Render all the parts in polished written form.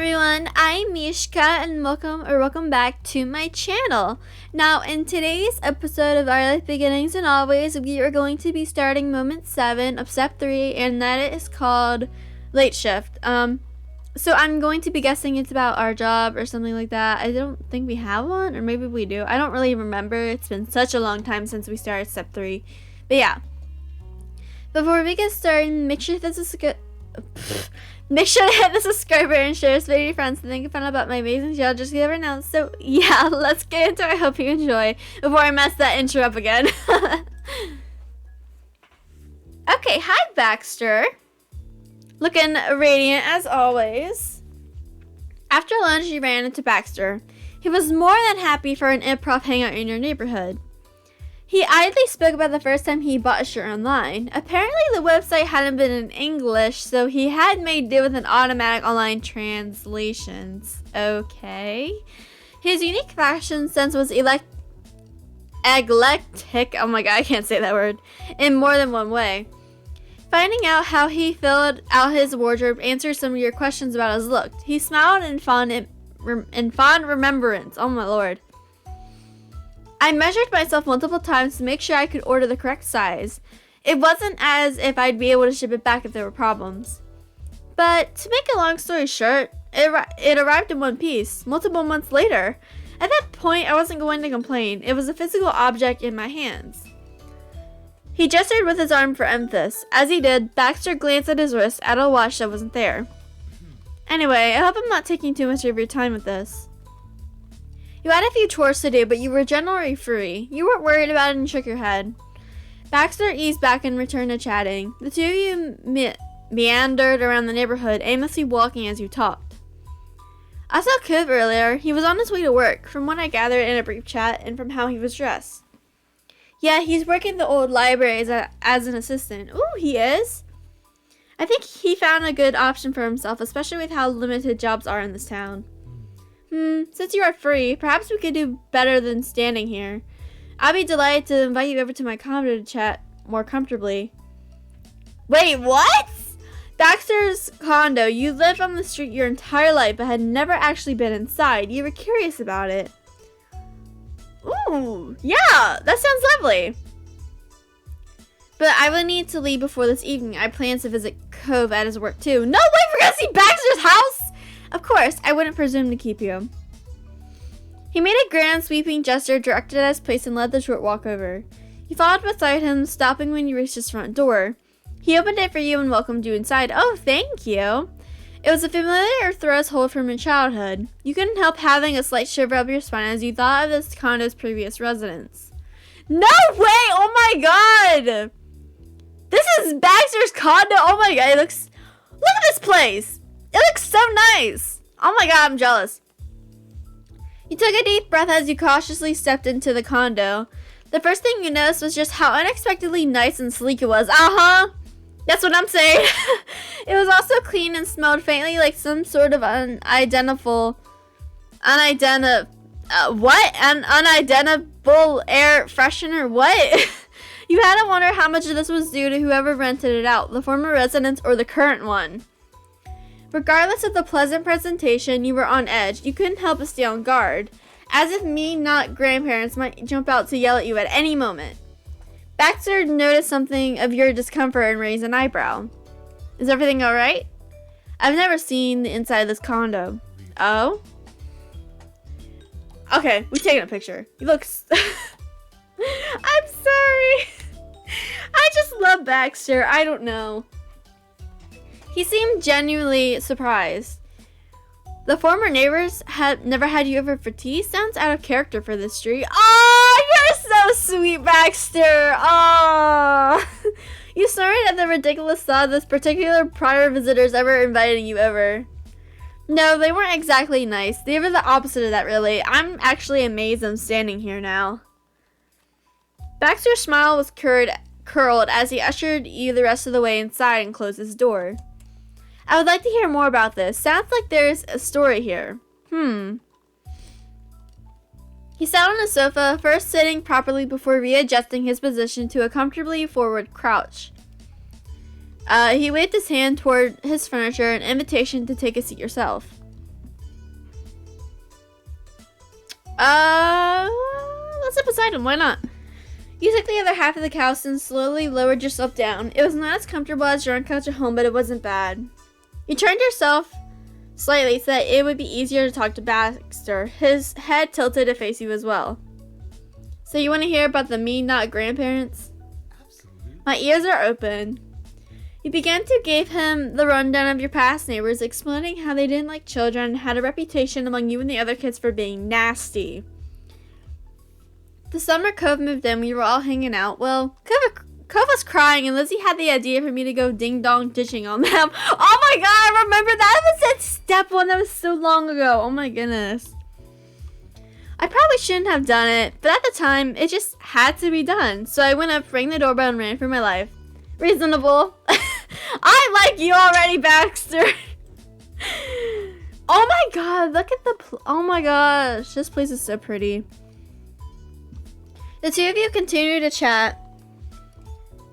everyone, I'm Mishka and welcome back to my channel. Now in today's episode of Our Life Beginnings and Always, we are going to be starting moment 7 of step 3, and that is called late shift. So I'm going to be guessing it's about our job or something like that. I don't think we have one, or maybe we do. I don't really remember. It's been such a long time since we started step 3. But yeah. Before we get started, make sure to hit the subscribe button and share this video with your friends so they can find out about my amazing show just like everyone else. So yeah, let's get into it. I hope you enjoy before I mess that intro up again. Okay, hi Baxter. Looking radiant as always. After lunch, you ran into Baxter. He was more than happy for an improv hangout in your neighborhood. He idly spoke about the first time he bought a shirt online. Apparently the website hadn't been in English, so he had made do with an automatic online translations. Okay. His unique fashion sense was eclectic, oh my god, I can't say that word, in more than one way. Finding out how he filled out his wardrobe answered some of your questions about his look. He smiled in fond remembrance. Oh my lord. I measured myself multiple times to make sure I could order the correct size. It wasn't as if I'd be able to ship it back if there were problems. But to make a long story short, it arrived in one piece, multiple months later. At that point, I wasn't going to complain. It was a physical object in my hands. He gestured with his arm for emphasis. As he did, Baxter glanced at his wrist at a watch that wasn't there. Anyway, I hope I'm not taking too much of your time with this. You had a few chores to do, but you were generally free. You weren't worried about it and shook your head. Baxter eased back and returned to chatting. The two of you meandered around the neighborhood, aimlessly walking as you talked. I saw Cove earlier. He was on his way to work, from what I gathered in a brief chat and from how he was dressed. Yeah, he's working the old library as an assistant. Ooh, he is? I think he found a good option for himself, especially with how limited jobs are in this town. Since you are free, perhaps we could do better than standing here. I'll be delighted to invite you over to my condo to chat more comfortably. Wait, what? Baxter's condo. You lived on the street your entire life but had never actually been inside. You were curious about it. Ooh, yeah, that sounds lovely. But I will need to leave before this evening. I plan to visit Cove at his work too. No way, we're gonna see Baxter's house? Of course, I wouldn't presume to keep you. He made a grand sweeping gesture directed at his place and led the short walk over. You followed beside him, stopping when you reached his front door. He opened it for you and welcomed you inside. Oh, thank you. It was a familiar threshold from your childhood. You couldn't help having a slight shiver up your spine as you thought of this condo's previous residence. No way! Oh my god! This is Baxter's condo! Oh my god, look at this place! It looks so nice! Oh my god, I'm jealous. You took a deep breath as you cautiously stepped into the condo. The first thing you noticed was just how unexpectedly nice and sleek it was. That's what I'm saying. It was also clean and smelled faintly like some sort of unidentifiable air freshener. What? You had to wonder how much of this was due to whoever rented it out, the former residents or the current one. Regardless of the pleasant presentation, you were on edge. You couldn't help but stay on guard, as if not grandparents might jump out to yell at you at any moment. Baxter noticed something of your discomfort and raised an eyebrow. Is everything alright? I've never seen the inside of this condo. Oh? Okay, we've taken a picture. He looks... I'm sorry. I just love Baxter. I don't know. He seemed genuinely surprised. The former neighbors had never had you over for tea? Sounds out of character for this street. Oh, you're so sweet, Baxter. Oh. You snorted at the ridiculous thought of this particular prior visitors ever inviting you over. No, they weren't exactly nice. They were the opposite of that, really. I'm actually amazed I'm standing here now. Baxter's smile was curled as he ushered you the rest of the way inside and closed his door. I would like to hear more about this. Sounds like there's a story here. He sat on a sofa, first sitting properly before readjusting his position to a comfortably forward crouch. He waved his hand toward his furniture, an invitation to take a seat yourself. Let's sit beside him. Why not? You took the other half of the couch and slowly lowered yourself down. It was not as comfortable as your own couch at home, but it wasn't bad. You turned yourself slightly so that it would be easier to talk to Baxter. His head tilted to face you as well. So you want to hear about the me, not grandparents? Absolutely. My ears are open. You began to give him the rundown of your past neighbors, explaining how they didn't like children and had a reputation among you and the other kids for being nasty. The summer Cove moved in, we were all hanging out. Well, Cove was crying, and Lizzie had the idea for me to go ding-dong ditching on them. Oh my god, I remember that. It was at step 1. That was so long ago. Oh my goodness. I probably shouldn't have done it, but at the time, it just had to be done. So I went up, rang the doorbell, and ran for my life. Reasonable. I like you already, Baxter. Oh my god, look at the oh my gosh, this place is so pretty. The two of you continued to chat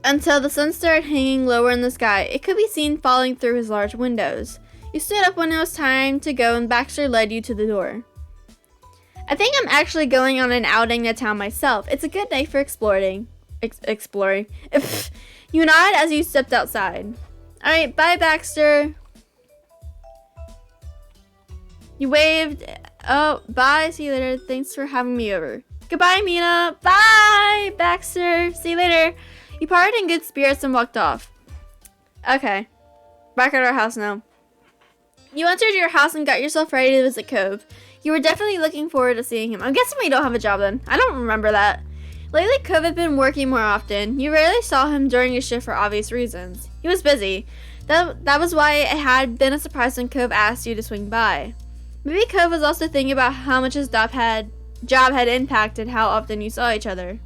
until the sun started hanging lower in the sky. It could be seen falling through his large windows. You stood up when it was time to go, and Baxter led you to the door. I think I'm actually going on an outing to town myself. It's a good day for exploring. Exploring. You nodded as you stepped outside. Alright, bye, Baxter. You waved. Oh, bye. See you later. Thanks for having me over. Goodbye, Mina. Bye, Baxter. See you later. You parted in good spirits and walked off. Okay. Back at our house now. You entered your house and got yourself ready to visit Cove. You were definitely looking forward to seeing him. I'm guessing we don't have a job then. I don't remember that. Lately, Cove had been working more often. You rarely saw him during his shift for obvious reasons. He was busy. That was why it had been a surprise when Cove asked you to swing by. Maybe Cove was also thinking about how much his job had impacted how often you saw each other.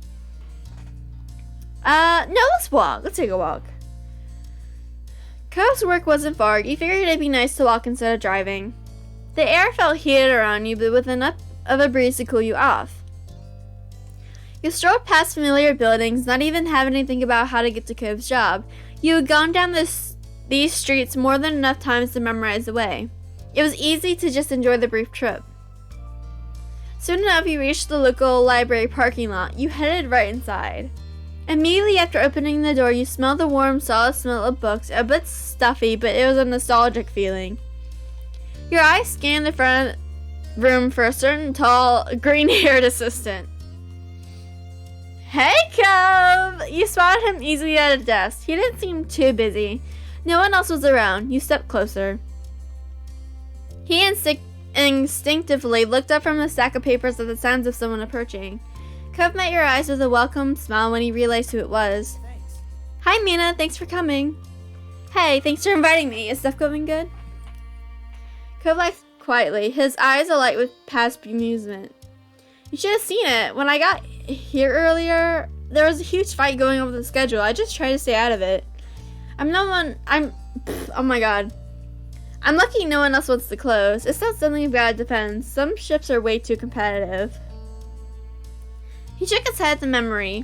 No, let's walk. Let's take a walk. Cove's work wasn't far. You figured it'd be nice to walk instead of driving. The air felt heated around you, but with enough of a breeze to cool you off. You strolled past familiar buildings, not even having to think about how to get to Cove's job. You had gone down these streets more than enough times to memorize the way. It was easy to just enjoy the brief trip. Soon enough, you reached the local library parking lot. You headed right inside. Immediately after opening the door, you smelled the warm, solid smell of books. A bit stuffy, but it was a nostalgic feeling. Your eyes scanned the front room for a certain tall, green-haired assistant. Hey, Cove! You spotted him easily at a desk. He didn't seem too busy. No one else was around. You stepped closer. He instinctively looked up from the stack of papers at the sounds of someone approaching. Cove met your eyes with a welcome smile when he realized who it was. Thanks. Hi, Mina. Thanks for coming. Hey, thanks for inviting me. Is stuff going good? Cove laughed quietly, his eyes alight with past amusement. You should have seen it. When I got here earlier, there was a huge fight going over the schedule. I just tried to stay out of it. Oh my god. I'm lucky no one else wants to close. It's not something bad depends. Some shifts are way too competitive. He shook his head at the memory.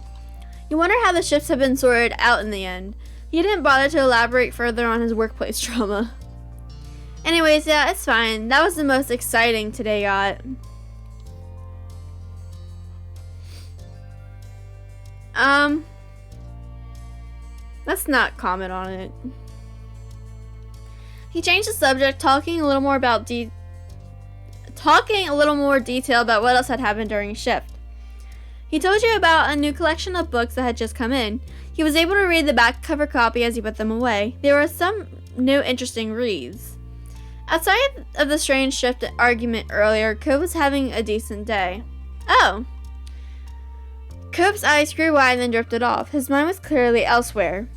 You wonder how the shifts have been sorted out in the end. He didn't bother to elaborate further on his workplace trauma. Anyways, yeah, it's fine. That was the most exciting today got. Let's not comment on it. He changed the subject, talking a little more detail about what else had happened during his shift. He told you about a new collection of books that had just come in. He was able to read the back cover copy as he put them away. There were some new interesting reads. Outside of the strange shift argument earlier, Cove was having a decent day. Oh. Cove's eyes grew wide and then drifted off. His mind was clearly elsewhere.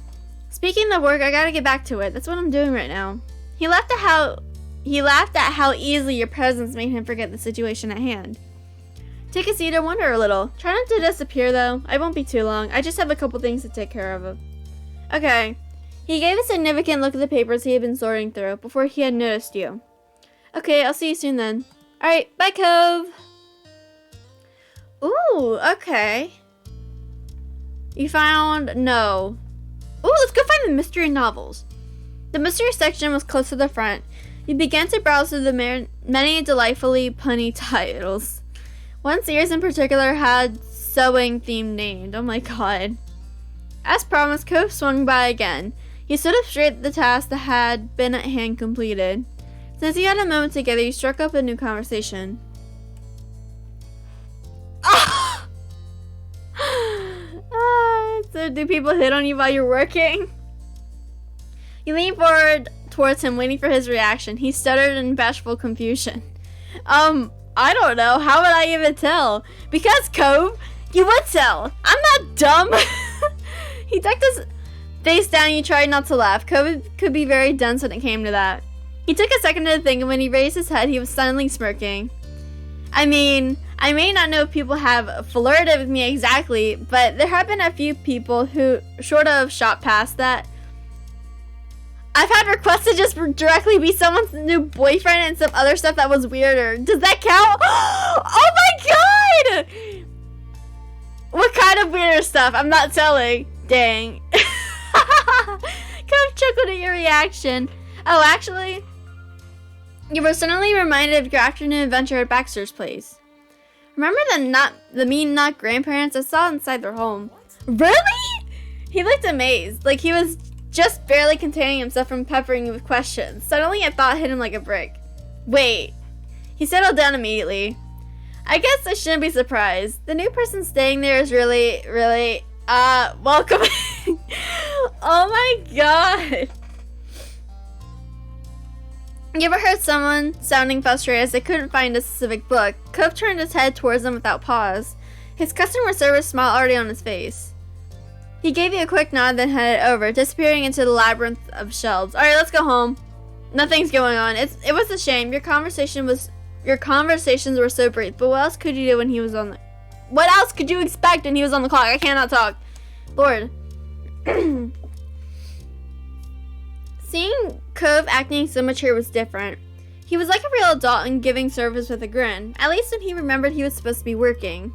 Speaking of work, I gotta get back to it. That's what I'm doing right now. He laughed at how easily your presence made him forget the situation at hand. Take a seat and wonder a little. Try not to disappear though. I won't be too long. I just have a couple things to take care of. Okay. He gave a significant look at the papers he had been sorting through before he had noticed you. Okay, I'll see you soon then. Alright, bye, Cove. Ooh, okay. You found... no. Ooh, let's go find the mystery novels. The mystery section was close to the front. You began to browse through the many delightfully punny titles. One series in particular had sewing themed named. Oh my god. As promised, Cove swung by again. He stood up straight at the task that had been at hand completed. Since you had a moment together, you struck up a new conversation. So do people hit on you while you're working? You leaned forward towards him, waiting for his reaction. He stuttered in bashful confusion. I don't know. How would I even tell? Because, Cove, you would tell. I'm not dumb. He ducked his face down and you tried not to laugh. Cove could be very dense when it came to that. He took a second to think, and when he raised his head, he was suddenly smirking. I mean, I may not know if people have flirted with me exactly, but there have been a few people who sort of shot past that. I've had requests to just directly be someone's new boyfriend and some other stuff that was weirder. Does that count? Oh my god! What kind of weirder stuff? I'm not telling. Dang. Cove chuckled at your reaction. Oh, actually, you were suddenly reminded of your afternoon adventure at BAXTER's place. Remember the mean not grandparents I saw inside their home? Really? He looked amazed, like he was just barely containing himself from peppering you with questions. Suddenly a thought hit him like a brick. Wait. He settled down immediately. I guess I shouldn't be surprised. The new person staying there is really, welcoming. Oh my god. You ever heard someone sounding frustrated as they couldn't find a specific book? Cove turned his head towards them without pause. His customer service smile already on his face. He gave you a quick nod, then headed over, disappearing into the labyrinth of shelves. Alright, let's go home. Nothing's going on. It was a shame. Your conversations were so brief, but what else could you do when he was on the... What else could you expect when he was on the clock? I cannot talk. Lord. Seeing Cove acting so mature was different. He was like a real adult and giving service with a grin. At least when he remembered he was supposed to be working.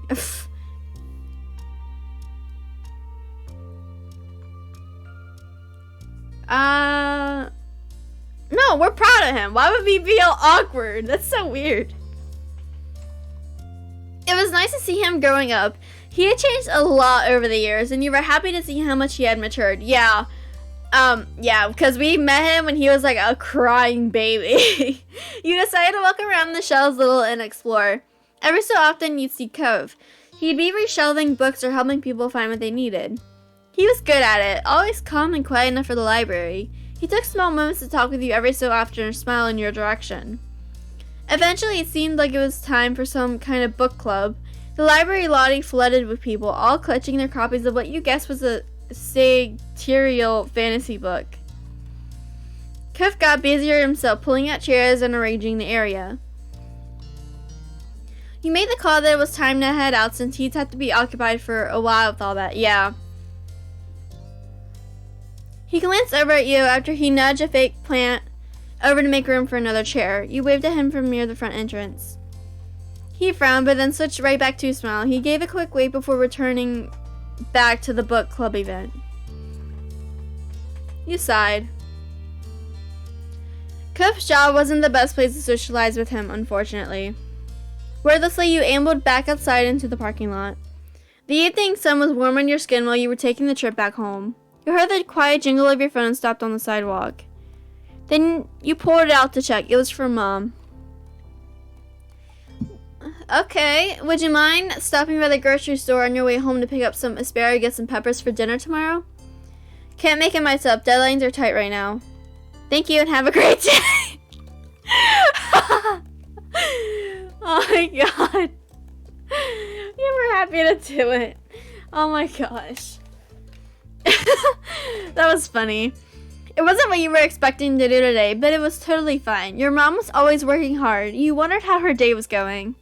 No, we're proud of him. Why would we feel awkward? That's so weird. It was nice to see him growing up. He had changed a lot over the years, and you were happy to see how much he had matured. Yeah. Yeah, because we met him when he was like a crying baby. You decided to walk around the shelves a little and explore. Every so often, you'd see Cove. He'd be reshelving books or helping people find what they needed. He was good at it, always calm and quiet enough for the library. He took small moments to talk with you every so often or smile in your direction. Eventually, it seemed like it was time for some kind of book club. The library lobby flooded with people, all clutching their copies of what you guessed was a 𝐍𝐸 fantasy book. Cove got busier himself, pulling out chairs and arranging the area. You made the call that it was time to head out since he'd have to be occupied for a while with all that. Yeah. He glanced over at you after he nudged a fake plant over to make room for another chair. You waved at him from near the front entrance. He frowned, but then switched right back to a smile. He gave a quick wait before returning back to the book club event. You sighed. Cove's job wasn't the best place to socialize with him, unfortunately. Wordlessly, you ambled back outside into the parking lot. The evening sun was warm on your skin while you were taking the trip back home. You heard the quiet jingle of your phone and stopped on the sidewalk. Then you pulled it out to check. It was from Mom. Okay, would you mind stopping by the grocery store on your way home to pick up some asparagus and peppers for dinner tomorrow? Can't make it myself. Deadlines are tight right now. Thank you and have a great day. Oh my god. You were happy to do it. Oh my gosh. That was funny. It wasn't what you were expecting to do today, but it was totally fine. Your mom was always working hard. You wondered how her day was going.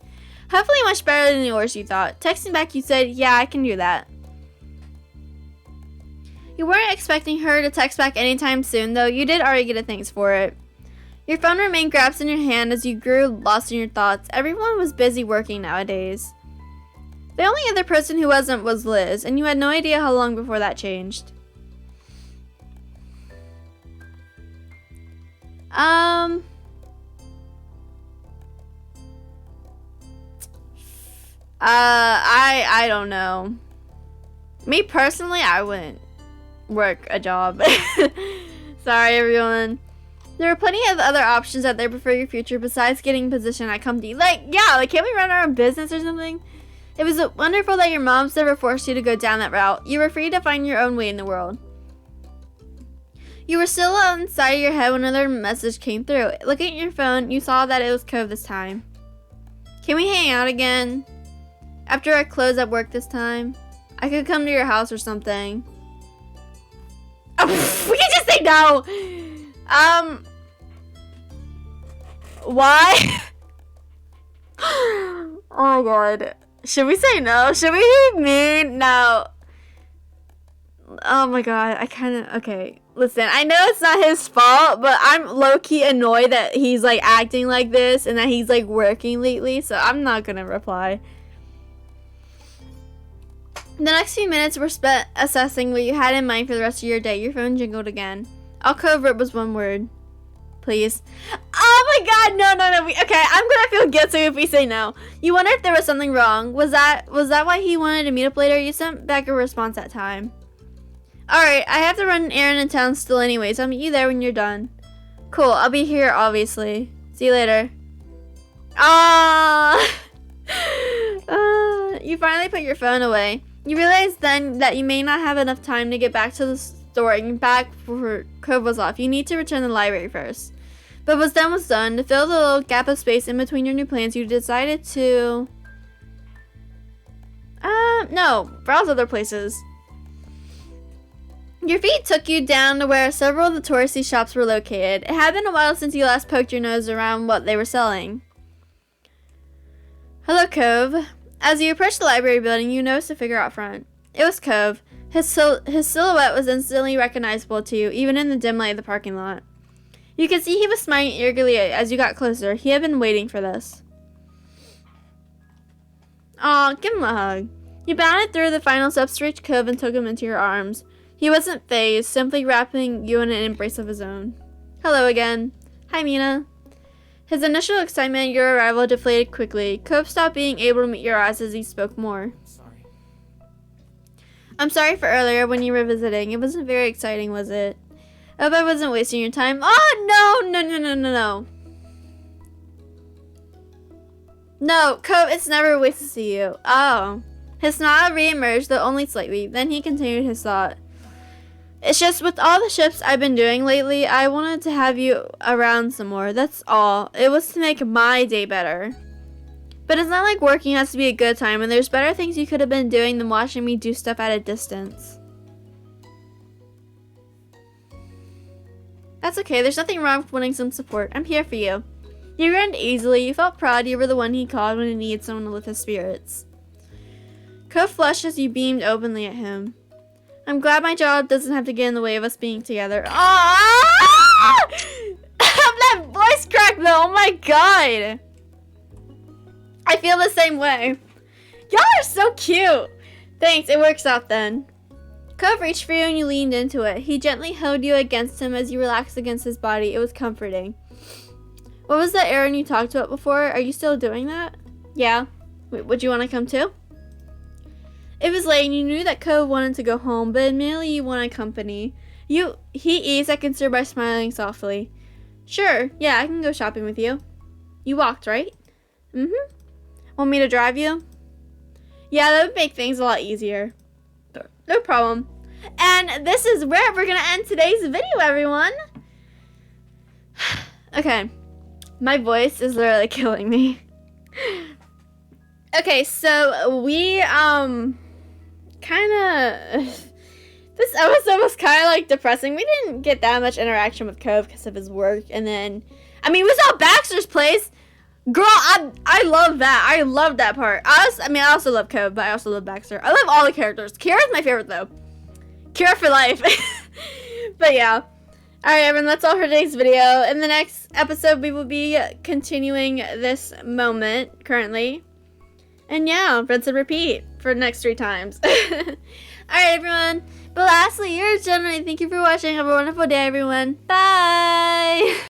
Hopefully much better than yours, you thought. Texting back, you said, yeah, I can do that. You weren't expecting her to text back anytime soon, though you did already get a thanks for it. Your phone remained grasped in your hand as you grew lost in your thoughts. Everyone was busy working nowadays. The only other person who wasn't was Liz, and you had no idea how long before that changed. I don't know. Me personally, I wouldn't work a job. Sorry, everyone. There are plenty of other options out there for your future besides getting a position at company. Like, yeah, like, can't we run our own business or something? It was wonderful that your moms never forced you to go down that route. You were free to find your own way in the world. You were still inside your head when another message came through. Looking at your phone, you saw that it was Cove this time. Can we hang out again? After I close at work this time? I could come to your house or something. Oh, we can just say no! Why? Oh my god. Should we say no? Should we be mean? No. Oh my god, okay. Listen, I know it's not his fault, but I'm low-key annoyed that he's, like, acting like this and that he's, like, working lately, so I'm not gonna reply. The next few minutes were spent assessing what you had in mind for the rest of your day. Your phone jingled again. All Cove wrote was one word. Please. Oh my god, no. Okay, I'm gonna feel guilty if we say no. You wonder if there was something wrong. Was that why he wanted to meet up later? You sent back a response that time. Alright, I have to run an errand in town still anyway, so I'll meet you there when you're done. Cool, I'll be here, obviously. See you later. You finally put your phone away. You realize then that you may not have enough time to get back to the store and back before Cove was off. You need to return to the library first. But what's done was done. To fill the little gap of space in between your new plans, you decided to... no, browse other places. Your feet took you down to where several of the touristy shops were located. It had been a while since you last poked your nose around what they were selling. Hello, Cove. As you approached the library building, you noticed a figure out front. It was Cove. His silhouette was instantly recognizable to you, even in the dim light of the parking lot. You could see he was smiling eagerly as you got closer. He had been waiting for this. Aw, give him a hug. You bounded through the final steps to reach Cove and took him into your arms. He wasn't fazed, simply wrapping you in an embrace of his own. Hello again. Hi, Mina. His initial excitement at your arrival deflated quickly. Cove stopped being able to meet your eyes as he spoke more. Sorry. I'm sorry for earlier when you were visiting. It wasn't very exciting, was it? I hope I wasn't wasting your time. Oh, no. No, Cove, it's never a waste to see you. Oh. His smile re-emerged, though only slightly. Then he continued his thought. It's just with all the shifts I've been doing lately, I wanted to have you around some more. That's all. It was to make my day better. But it's not like working has to be a good time, and there's better things you could have been doing than watching me do stuff at a distance. That's okay. There's nothing wrong with wanting some support. I'm here for you. You grinned easily. You felt proud you were the one he called when he needed someone to lift his spirits. Cove flushed as you beamed openly at him. I'm glad my job doesn't have to get in the way of us being together. Ah! That voice crack though, oh my god. I feel the same way. Y'all are so cute. Thanks, it works out then. Cove reached for you and you leaned into it. He gently held you against him as you relaxed against his body. It was comforting. What was that errand you talked about before? Are you still doing that? Yeah. Wait, would you want to come too? It was late and you knew that Cove wanted to go home, but admittedly you wanted company. He eased that concern by smiling softly. Sure, yeah, I can go shopping with you. You walked, right? Mm-hmm. Want me to drive you? Yeah, that would make things a lot easier. No problem. And this is where we're gonna end today's video, everyone. Okay. My voice is literally killing me. Okay, so we, this episode was kind of, like, depressing. We didn't get that much interaction with Cove because of his work, and then, I mean, we saw Baxter's place. Girl, I love that. I love that part. I also love Cove, but I also love Baxter. I love all the characters. Kira's my favorite, though. Kira for life. But, yeah. Alright, everyone, that's all for today's video. In the next episode, we will be continuing this moment, currently. And yeah, rinse and repeat for the next 3 times. Alright, everyone. But lastly, yours generally, thank you for watching. Have a wonderful day, everyone. Bye!